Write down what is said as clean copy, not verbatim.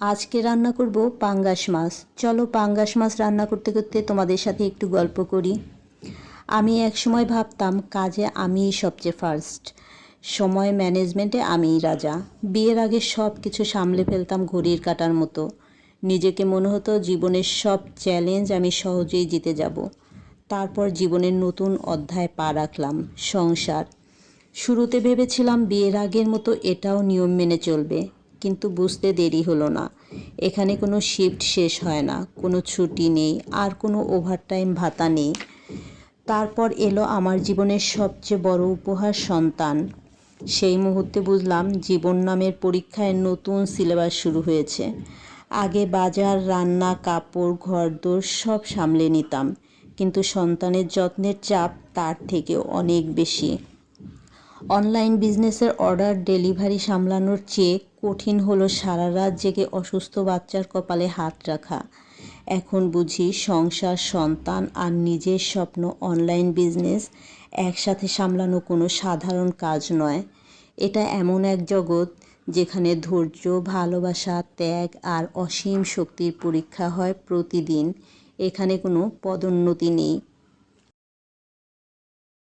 আজকে রান্না করব পাঙ্গাস মাছ। চলো পাঙ্গাস মাছ রান্না করতে করতে তোমাদের সাথে একটু গল্প করি। আমি একসময় ভাবতাম কাজে আমিই সবচেয়ে ফার্স্ট, সময় ম্যানেজমেন্টে আমিই রাজা। বিয়ের আগে সব কিছু সামলে ফেলতাম ঘড়ির কাঁটার মতো। নিজেকে মনে হতো জীবনের সব চ্যালেঞ্জ আমি সহজেই জিতে যাব। তারপর জীবনের নতুন অধ্যায় পা রাখলাম, সংসার। শুরুতে ভেবেছিলাম বিয়ের আগের মতো এটাও নিয়ম মেনে চলবে, কিন্তু বুঝতে দেরি হলো না। এখানে কোনো শিফট শেষ হয় না, কোনো ছুটি নেই, আর কোনো ওভারটাইম ভাতা নেই। তারপর এলো আমার জীবনের সবচেয়ে বড় উপহার, সন্তান। সেই মুহূর্তে বুঝলাম জীবন নামের পরীক্ষায় নতুন সিলেবাস শুরু হয়েছে। আগে বাজার, রান্না, কাপড়, ঘরদোর সব সামলে নিতাম, কিন্তু সন্তানের যত্নের চাপ তার থেকেও অনেক বেশি। অনলাইন বিজনেসের অর্ডার ডেলিভারি সামলানোর চেয়ে কঠিন হলো সারা রাত জেগে অসুস্থ বাচ্চার কপালে হাত রাখা। এখন বুঝি সংসার, সন্তান আর নিজের স্বপ্ন অনলাইন বিজনেস একসাথে সামলানো কোনো সাধারণ কাজ নয়। এটা এমন এক জগৎ যেখানে ধৈর্য, ভালোবাসা, ত্যাগ আর অসীম শক্তির পরীক্ষা হয় প্রতিদিন। এখানে কোনো পদোন্নতি নেই,